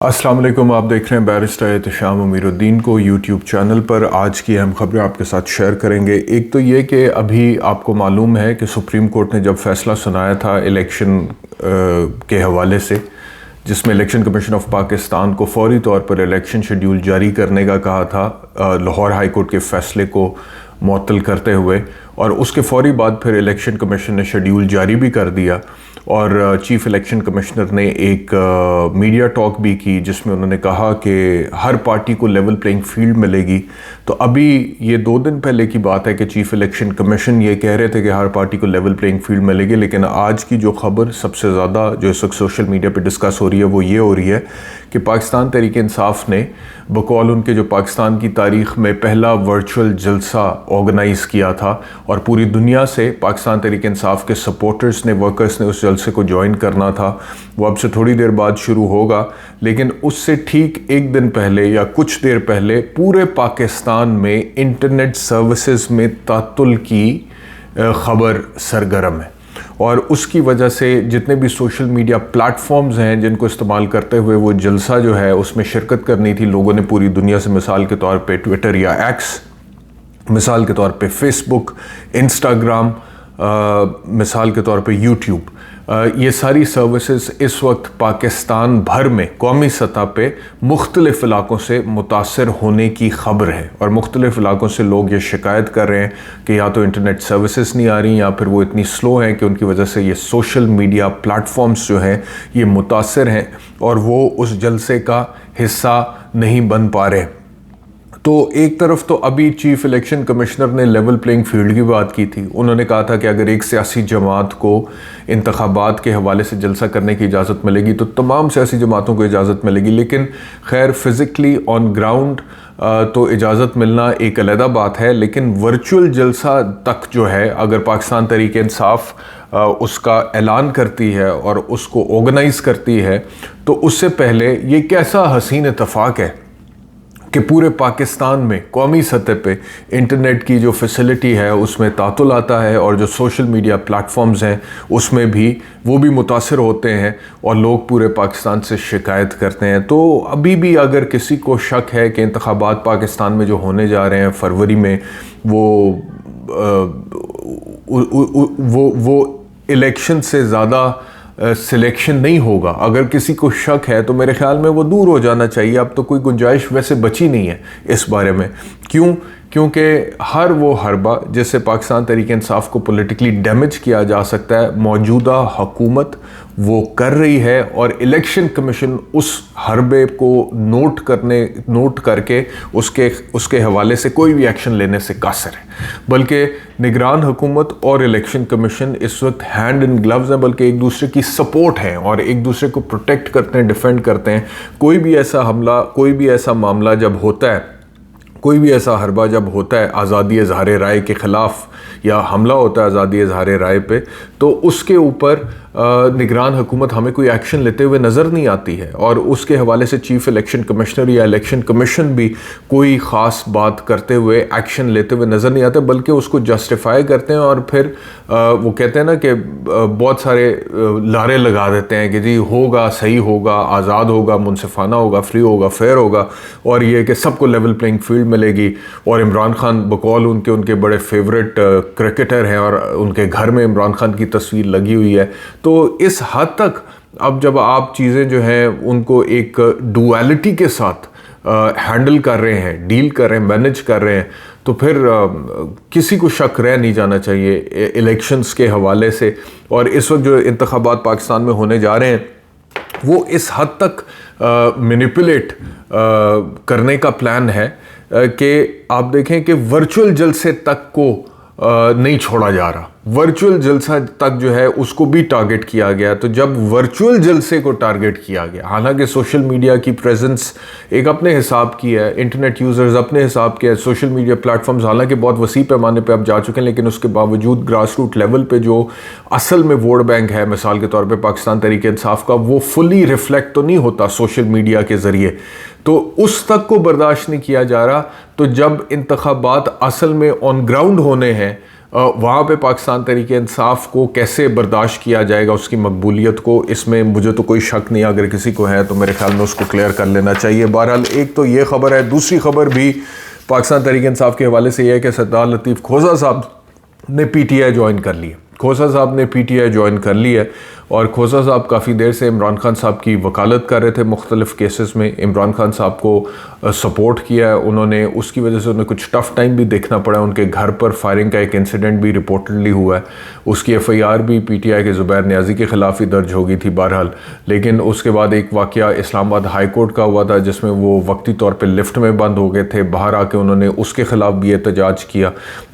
السلام علیکم، آپ دیکھ رہے ہیں بیرسٹر احتشام امیرالدین کو یوٹیوب چینل پر۔ آج کی اہم خبریں آپ کے ساتھ شیئر کریں گے۔ ایک تو یہ کہ ابھی آپ کو معلوم ہے کہ سپریم کورٹ نے جب فیصلہ سنایا تھا الیکشن کے حوالے سے، جس میں الیکشن کمیشن آف پاکستان کو فوری طور پر الیکشن شیڈیول جاری کرنے کا کہا تھا لاہور ہائی کورٹ کے فیصلے کو معطل کرتے ہوئے، اور اس کے فوری بعد پھر الیکشن کمیشن نے شیڈیول جاری بھی کر دیا، اور چیف الیکشن کمشنر نے ایک میڈیا ٹاک بھی کی جس میں انہوں نے کہا کہ ہر پارٹی کو لیول پلینگ فیلڈ ملے گی۔ تو ابھی یہ 2 دن پہلے کی بات ہے کہ چیف الیکشن کمیشن یہ کہہ رہے تھے کہ ہر پارٹی کو لیول پلینگ فیلڈ ملے گی، لیکن آج کی جو خبر سب سے زیادہ جو اس وقت سوشل میڈیا پہ ڈسکس ہو رہی ہے وہ یہ ہو رہی ہے کہ پاکستان تحریک انصاف نے بقول ان کے جو پاکستان کی تاریخ میں پہلا ورچوئل جلسہ آرگنائز کیا تھا، اور پوری دنیا سے پاکستان تحریک انصاف کے سپورٹرز نے، ورکرز نے اس جلسے کو جوائن کرنا تھا۔ وہ اب سے تھوڑی دیر بعد شروع ہوگا، لیکن اس سے ٹھیک ایک دن پہلے یا کچھ دیر پہلے پورے پاکستان میں انٹرنیٹ سروسز میں تعطل کی خبر سرگرم ہے، اور اس کی وجہ سے جتنے بھی سوشل میڈیا پلیٹ فارمز ہیں جن کو استعمال کرتے ہوئے وہ جلسہ جو ہے اس میں شرکت کرنی تھی لوگوں نے پوری دنیا سے، مثال کے طور پہ ٹویٹر یا ایکس، مثال کے طور پہ فیس بک، انسٹاگرام، مثال کے طور پہ یوٹیوب، یہ ساری سروسز اس وقت پاکستان بھر میں قومی سطح پہ مختلف علاقوں سے متاثر ہونے کی خبر ہے، اور مختلف علاقوں سے لوگ یہ شکایت کر رہے ہیں کہ یا تو انٹرنیٹ سروسز نہیں آ رہی، یا پھر وہ اتنی سلو ہیں کہ ان کی وجہ سے یہ سوشل میڈیا پلیٹ فارمز جو ہیں یہ متاثر ہیں اور وہ اس جلسے کا حصہ نہیں بن پا رہے۔ تو ایک طرف تو ابھی چیف الیکشن کمشنر نے لیول پلینگ فیلڈ کی بات کی تھی، انہوں نے کہا تھا کہ اگر ایک سیاسی جماعت کو انتخابات کے حوالے سے جلسہ کرنے کی اجازت ملے گی تو تمام سیاسی جماعتوں کو اجازت ملے گی، لیکن خیر فزیکلی آن گراؤنڈ تو اجازت ملنا ایک علیحدہ بات ہے، لیکن ورچوئل جلسہ تک جو ہے اگر پاکستان تحریک انصاف اس کا اعلان کرتی ہے اور اس کو آرگنائز کرتی ہے تو اس سے پہلے یہ کیسا حسین اتفاق ہے کہ پورے پاکستان میں قومی سطح پہ انٹرنیٹ کی جو فیسلٹی ہے اس میں تعطل آتا ہے، اور جو سوشل میڈیا پلیٹ فارمز ہیں اس میں بھی وہ بھی متاثر ہوتے ہیں اور لوگ پورے پاکستان سے شکایت کرتے ہیں۔ تو ابھی بھی اگر کسی کو شک ہے کہ انتخابات پاکستان میں جو ہونے جا رہے ہیں فروری میں وہ الیکشن سے زیادہ سلیکشن نہیں ہوگا، اگر کسی کو شک ہے تو میرے خیال میں وہ دور ہو جانا چاہیے۔ اب تو کوئی گنجائش ویسے بچی نہیں ہے اس بارے میں۔ کیونکہ ہر وہ حربہ جس سے پاکستان تحریک انصاف کو پولیٹیکلی ڈیمیج کیا جا سکتا ہے موجودہ حکومت وہ کر رہی ہے، اور الیکشن کمیشن اس حربے کو نوٹ کر کے اس کے حوالے سے کوئی بھی ایکشن لینے سے قاصر ہے، بلکہ نگران حکومت اور الیکشن کمیشن اس وقت ہینڈ ان گلوز ہیں، بلکہ ایک دوسرے کی سپورٹ ہیں اور ایک دوسرے کو پروٹیکٹ کرتے ہیں، ڈیفینڈ کرتے ہیں۔ کوئی بھی ایسا حملہ، کوئی بھی ایسا معاملہ جب ہوتا ہے، کوئی بھی ایسا حربہ جب ہوتا ہے آزادی اظہار رائے کے خلاف، یا حملہ ہوتا ہے آزادی اظہار رائے پہ، تو اس کے اوپر نگران حکومت ہمیں کوئی ایکشن لیتے ہوئے نظر نہیں آتی ہے، اور اس کے حوالے سے چیف الیکشن کمشنر یا الیکشن کمیشن بھی کوئی خاص بات کرتے ہوئے ایکشن لیتے ہوئے نظر نہیں آتے، بلکہ اس کو جسٹیفائی کرتے ہیں، اور پھر وہ کہتے ہیں نا کہ بہت سارے لارے لگا دیتے ہیں کہ جی ہوگا، صحیح ہوگا، آزاد ہوگا، منصفانہ ہوگا، فری ہوگا، فیئر ہوگا، اور یہ کہ سب کو لیول پلینگ فیلڈ ملے گی۔ اور عمران خان بقول ان کے بڑے فیوریٹ کرکٹر ہیں، اور ان کے گھر میں عمران خان کی تصویر لگی ہوئی ہے۔ تو اس حد تک اب جب آپ چیزیں جو ہیں ان کو ایک ڈویلٹی کے ساتھ ہینڈل کر رہے ہیں، ڈیل کر رہے ہیں، مینج کر رہے ہیں، تو پھر کسی کو شک رہ نہیں جانا چاہیے الیکشنز کے حوالے سے۔ اور اس وقت جو انتخابات پاکستان میں ہونے جا رہے ہیں وہ اس حد تک مینیپولیٹ کرنے کا پلان ہے کہ آپ دیکھیں کہ ورچوئل جلسے تک کو نہیں چھوڑا جا رہا، ورچوئل جلسہ تک جو ہے اس کو بھی ٹارگٹ کیا گیا۔ تو جب ورچوئل جلسے کو ٹارگٹ کیا گیا، حالانکہ سوشل میڈیا کی پریزنس ایک اپنے حساب کی ہے، انٹرنیٹ یوزرز اپنے حساب کے ہے، سوشل میڈیا پلیٹ فارمز حالانکہ بہت وسیع پیمانے پہ اب جا چکے ہیں، لیکن اس کے باوجود گراس روٹ لیول پہ جو اصل میں ووٹ بینک ہے، مثال کے طور پہ پاکستان تحریک انصاف کا، وہ فلی ریفلیکٹ تو نہیں ہوتا سوشل میڈیا کے ذریعے، تو اس تک کو برداشت نہیں کیا جا رہا۔ تو جب انتخابات اصل میں آن گراؤنڈ ہونے ہیں وہاں پہ پاکستان تحریک انصاف کو کیسے برداشت کیا جائے گا، اس کی مقبولیت کو، اس میں مجھے تو کوئی شک نہیں، اگر کسی کو ہے تو میرے خیال میں اس کو کلیئر کر لینا چاہیے۔ بہرحال ایک تو یہ خبر ہے، دوسری خبر بھی پاکستان تحریک انصاف کے حوالے سے یہ ہے کہ سردار لطیف کھوسہ صاحب نے پی ٹی آئی جوائن کر لی ہے۔ کھوسہ صاحب نے پی ٹی آئی جوائن کر لی ہے، اور کھوسہ صاحب کافی دیر سے عمران خان صاحب کی وکالت کر رہے تھے مختلف کیسز میں، عمران خان صاحب کو سپورٹ کیا ہے انہوں نے، اس کی وجہ سے انہیں کچھ ٹف ٹائم بھی دیکھنا پڑا، ان کے گھر پر فائرنگ کا ایک انسیڈنٹ بھی رپورٹڈلی ہوا ہے، اس کی ایف آئی آر بھی پی ٹی آئی کے زبیر نیازی کے خلاف ہی درج ہو گئی تھی بہرحال، لیکن اس کے بعد ایک واقعہ اسلام آباد ہائی کورٹ کا ہوا تھا جس میں وہ وقتی طور پہ لفٹ میں بند ہو گئے تھے، باہر آ کے انہوں نے اس کے خلاف بھی احتجاج کیا۔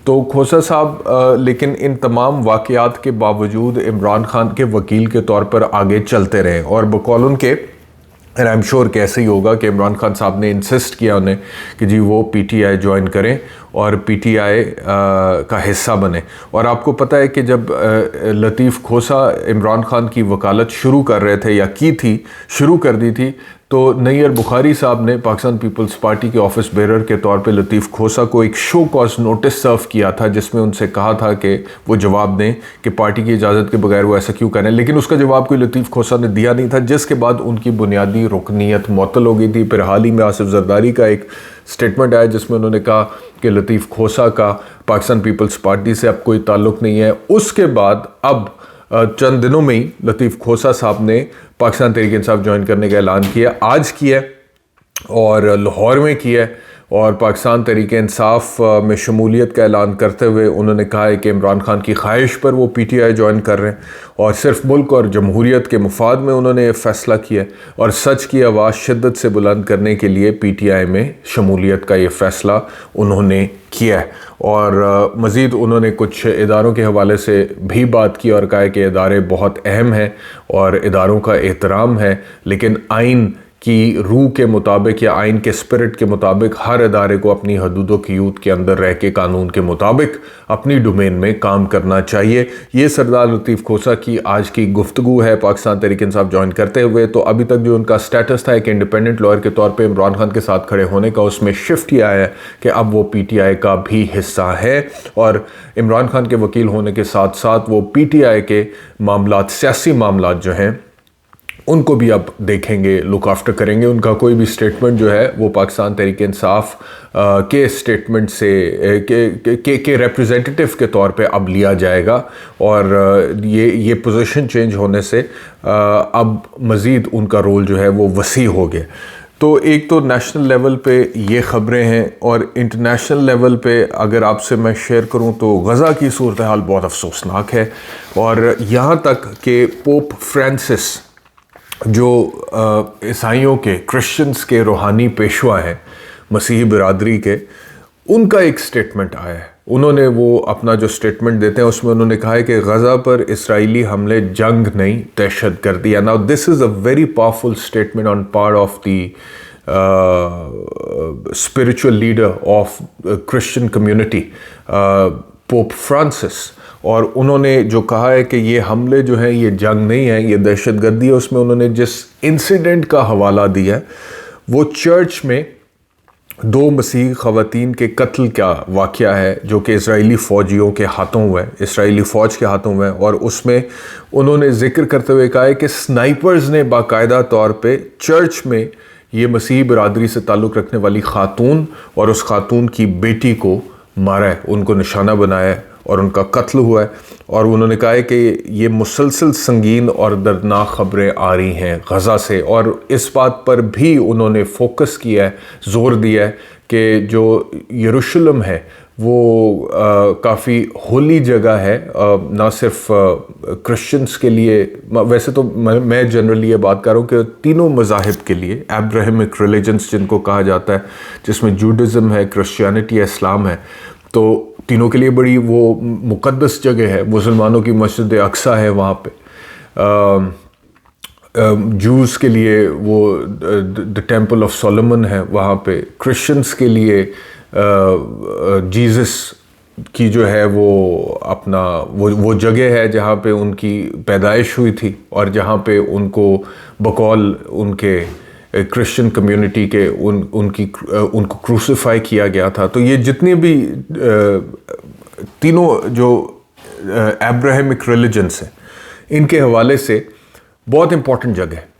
تو کھوسہ صاحب لیکن ان تمام واقعات کے باوجود عمران خان کے وکیل کے طور پر آگے چلتے رہے، اور بقول ان کے اینڈ آئی ایم شور کہ ایسے ہی ہوگا کہ عمران خان صاحب نے انسسٹ کیا انہیں کہ جی وہ پی ٹی آئی جوائن کریں اور پی ٹی آئی کا حصہ بنے۔ اور آپ کو پتہ ہے کہ جب لطیف کھوسہ عمران خان کی وکالت شروع کر رہے تھے یا شروع کر دی تھی، تو نیئر بخاری صاحب نے پاکستان پیپلز پارٹی کے آفس بیرر کے طور پہ لطیف کھوسہ کو ایک شو کاز نوٹس سرو کیا تھا، جس میں ان سے کہا تھا کہ وہ جواب دیں کہ پارٹی کی اجازت کے بغیر وہ ایسا کیوں کریں، لیکن اس کا جواب کوئی لطیف کھوسہ نے دیا نہیں تھا، جس کے بعد ان کی بنیادی رکنیت معطل ہو گئی تھی۔ پھر حال ہی میں آصف زرداری کا ایک سٹیٹمنٹ آیا جس میں انہوں نے کہا کہ لطیف کھوسہ کا پاکستان پیپلز پارٹی سے اب کوئی تعلق نہیں ہے۔ اس کے بعد اب چند دنوں میں ہی لطیف کھوسہ صاحب نے پاکستان تحریک انصاف جوائن کرنے کا اعلان کیا، آج کیا اور لاہور میں کیا، اور پاکستان تحریک انصاف میں شمولیت کا اعلان کرتے ہوئے انہوں نے کہا ہے کہ عمران خان کی خواہش پر وہ پی ٹی آئی جوائن کر رہے ہیں، اور صرف ملک اور جمہوریت کے مفاد میں انہوں نے یہ فیصلہ کیا، اور سچ کی آواز شدت سے بلند کرنے کے لیے پی ٹی آئی میں شمولیت کا یہ فیصلہ انہوں نے کیا ہے۔ اور مزید انہوں نے کچھ اداروں کے حوالے سے بھی بات کی اور کہا ہے کہ ادارے بہت اہم ہیں اور اداروں کا احترام ہے، لیکن آئین کی روح کے مطابق یا آئین کے اسپرٹ کے مطابق ہر ادارے کو اپنی حدود و قیود کے اندر رہ کے قانون کے مطابق اپنی ڈومین میں کام کرنا چاہیے۔ یہ سردار لطیف کھوسہ کی آج کی گفتگو ہے پاکستان تحریک انصاف جوائن کرتے ہوئے۔ تو ابھی تک جو ان کا سٹیٹس تھا ایک انڈیپینڈنٹ لائر کے طور پہ عمران خان کے ساتھ کھڑے ہونے کا، اس میں شفٹ یہ آیا ہے کہ اب وہ پی ٹی آئی کا بھی حصہ ہے، اور عمران خان کے وکیل ہونے کے ساتھ ساتھ وہ پی ٹی آئی کے معاملات، سیاسی معاملات جو ہیں ان کو بھی اب دیکھیں گے، لک آفٹر کریں گے۔ ان کا کوئی بھی سٹیٹمنٹ جو ہے وہ پاکستان تحریک انصاف کے سٹیٹمنٹ سے کے ریپریزنٹیٹیو کے طور پہ اب لیا جائے گا، اور یہ پوزیشن چینج ہونے سے اب مزید ان کا رول جو ہے وہ وسیع ہو گیا۔ تو ایک تو نیشنل لیول پہ یہ خبریں ہیں، اور انٹرنیشنل لیول پہ اگر آپ سے میں شیئر کروں تو غزہ کی صورتحال بہت افسوسناک ہے، اور یہاں تک کہ پوپ فرانسس جو عیسائیوں کے، کرسچنز کے روحانی پیشوا ہیں مسیحی برادری کے، ان کا ایک سٹیٹمنٹ آیا ہے۔ انہوں نے وہ اپنا جو سٹیٹمنٹ دیتے ہیں اس میں انہوں نے کہا ہے کہ غزہ پر اسرائیلی حملے جنگ نہیں، دہشت گردی ہے۔ Now this is a very powerful statement on part of the spiritual leader of Christian community Pope Francis, اور انہوں نے جو کہا ہے کہ یہ حملے جو ہیں یہ جنگ نہیں ہیں، یہ دہشت گردی ہے۔ اس میں انہوں نے جس انسیڈنٹ کا حوالہ دیا وہ چرچ میں 2 مسیحی خواتین کے قتل کا واقعہ ہے جو کہ اسرائیلی فوجیوں کے ہاتھوں ہوئے، اسرائیلی فوج کے ہاتھوں ہوئے، اور اس میں انہوں نے ذکر کرتے ہوئے کہا ہے کہ سنائپرز نے باقاعدہ طور پہ چرچ میں یہ مسیحی برادری سے تعلق رکھنے والی خاتون اور اس خاتون کی بیٹی کو مارا ہے، ان کو نشانہ بنایا ہے اور ان کا قتل ہوا ہے۔ اور انہوں نے کہا ہے کہ یہ مسلسل سنگین اور دردناک خبریں آ رہی ہیں غزہ سے، اور اس بات پر بھی انہوں نے فوکس کیا ہے، زور دیا ہے کہ جو یروشلم ہے وہ کافی ہولی جگہ ہے، نہ صرف کرسچنز کے لیے، ویسے تو میں جنرلی یہ بات کر رہا ہوں کہ تینوں مذاہب کے لیے، ابراہمک ریلیجنز جن کو کہا جاتا ہے، جس میں جوڈازم ہے، کرسچینٹی ہے، اسلام ہے، تو تینوں کے لیے بڑی وہ مقدس جگہ ہے۔ مسلمانوں کی مسجد اقصیٰ ہے وہاں پہ، جوز کے لیے وہ دی ٹیمپل آف سولومن ہے وہاں پہ، کرسچنز کے لیے جیزس کی جو ہے وہ اپنا وہ جگہ ہے جہاں پہ ان کی پیدائش ہوئی تھی، اور جہاں پہ ان کو بقول ان کے کرسچن کمیونٹی کے ان کو کروسیفائی کیا گیا تھا۔ تو یہ جتنے بھی تینوں جو ایبراہمک ریلیجنس ہیں ان کے حوالے سے بہت امپورٹنٹ جگہ ہے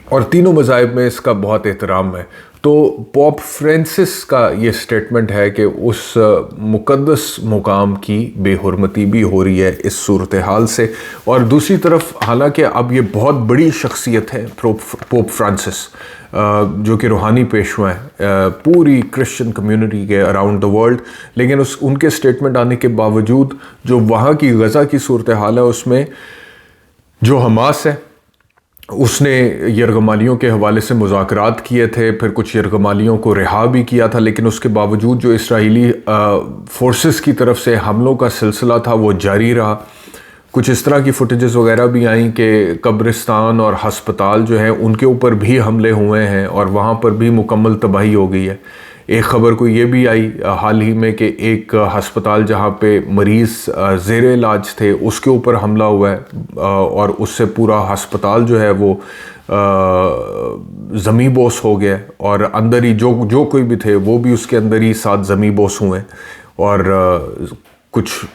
اور تینوں مذاہب میں اس کا بہت احترام ہے. تو پوپ فرانسس کا یہ سٹیٹمنٹ ہے کہ اس مقدس مقام کی بے حرمتی بھی ہو رہی ہے اس صورتحال سے. اور دوسری طرف حالانکہ اب یہ بہت بڑی شخصیت ہے پوپ فرانسس جو کہ روحانی پیشوا ہیں پوری کرسچن کمیونٹی کے اراؤنڈ دا ورلڈ، لیکن ان کے سٹیٹمنٹ آنے کے باوجود جو وہاں کی غزہ کی صورتحال ہے اس میں جو حماس ہے اس نے یرغمالیوں کے حوالے سے مذاکرات کیے تھے، پھر کچھ یرغمالیوں کو رہا بھی کیا تھا، لیکن اس کے باوجود جو اسرائیلی فورسز کی طرف سے حملوں کا سلسلہ تھا وہ جاری رہا. کچھ اس طرح کی فوٹیجز وغیرہ بھی آئیں کہ قبرستان اور ہسپتال جو ہیں ان کے اوپر بھی حملے ہوئے ہیں اور وہاں پر بھی مکمل تباہی ہو گئی ہے. ایک خبر کو یہ بھی آئی حال ہی میں کہ ایک ہسپتال جہاں پہ مریض زیر علاج تھے اس کے اوپر حملہ ہوا ہے اور اس سے پورا ہسپتال جو ہے وہ زمیں بوس ہو گیا اور اندر ہی جو کوئی بھی تھے وہ بھی اس کے اندر ہی 7 زمیں بوس ہوئے اور کچھ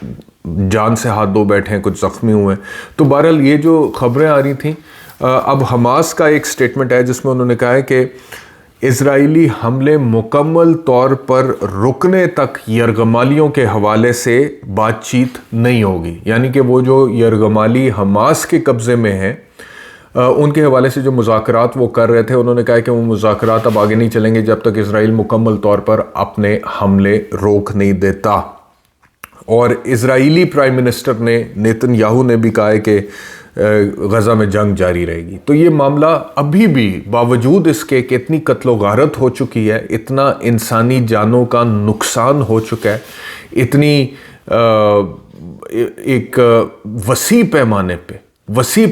جان سے ہاتھ دھو بیٹھے ہیں، کچھ زخمی ہوئے ہیں. تو بہرحال یہ جو خبریں آ رہی تھیں، اب حماس کا ایک سٹیٹمنٹ ہے جس میں انہوں نے کہا ہے کہ اسرائیلی حملے مکمل طور پر رکنے تک یرغمالیوں کے حوالے سے بات چیت نہیں ہوگی. یعنی کہ وہ جو یرغمالی حماس کے قبضے میں ہیں ان کے حوالے سے جو مذاکرات وہ کر رہے تھے، انہوں نے کہا کہ وہ مذاکرات اب آگے نہیں چلیں گے جب تک اسرائیل مکمل طور پر اپنے حملے روک نہیں دیتا. اور اسرائیلی پرائم منسٹر نیتن یاہو نے بھی کہا ہے کہ غزہ میں جنگ جاری رہے گی. تو یہ معاملہ ابھی بھی باوجود اس کے کہ اتنی قتل و غارت ہو چکی ہے، اتنا انسانی جانوں کا نقصان ہو چکا ہے، اتنی ایک وسیع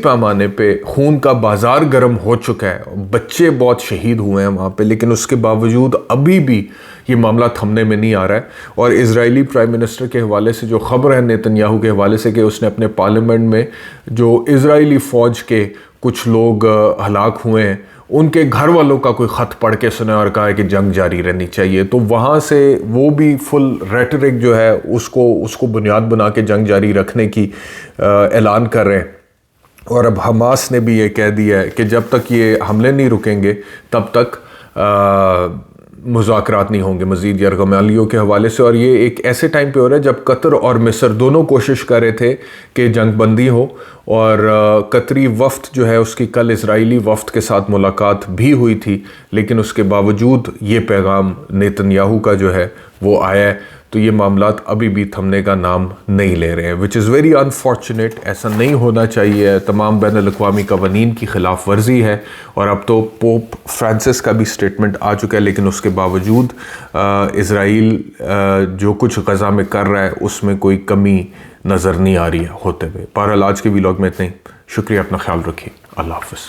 پیمانے پہ خون کا بازار گرم ہو چکا ہے، بچے بہت شہید ہوئے ہیں وہاں پہ، لیکن اس کے باوجود ابھی بھی یہ معاملہ تھمنے میں نہیں آ رہا ہے. اور اسرائیلی پرائم منسٹر کے حوالے سے جو خبر ہے نیتن یاہو کے حوالے سے کہ اس نے اپنے پارلیمنٹ میں جو اسرائیلی فوج کے کچھ لوگ ہلاک ہوئے ہیں ان کے گھر والوں کا کوئی خط پڑھ کے سنا اور کہا ہے کہ جنگ جاری رہنی چاہیے. تو وہاں سے وہ بھی فل ریٹرک جو ہے اس کو بنیاد بنا کے جنگ جاری رکھنے کی اعلان کر رہے ہیں. اور اب حماس نے بھی یہ کہہ دیا ہے کہ جب تک یہ حملے نہیں رکیں گے تب تک مذاکرات نہیں ہوں گے مزید یرغمالیوں کے حوالے سے. اور یہ ایک ایسے ٹائم پہ ہو رہا ہے جب قطر اور مصر دونوں کوشش کر رہے تھے کہ جنگ بندی ہو، اور قطری وفد جو ہے اس کی کل اسرائیلی وفد کے ساتھ ملاقات بھی ہوئی تھی، لیکن اس کے باوجود یہ پیغام نیتن یاہو کا جو ہے وہ آیا ہے. تو یہ معاملات ابھی بھی تھمنے کا نام نہیں لے رہے ہیں، وچ از ویری انفارچونیٹ. ایسا نہیں ہونا چاہیے، تمام بین الاقوامی قوانین کی خلاف ورزی ہے. اور اب تو پوپ فرانسس کا بھی سٹیٹمنٹ آ چکا ہے، لیکن اس کے باوجود اسرائیل جو کچھ غزہ میں کر رہا ہے اس میں کوئی کمی نظر نہیں آ رہی ہے ہوتے ہوئے. بہرحال آج کے ویلاگ میں اتنا ہی. شکریہ، اپنا خیال رکھیے. اللہ حافظ.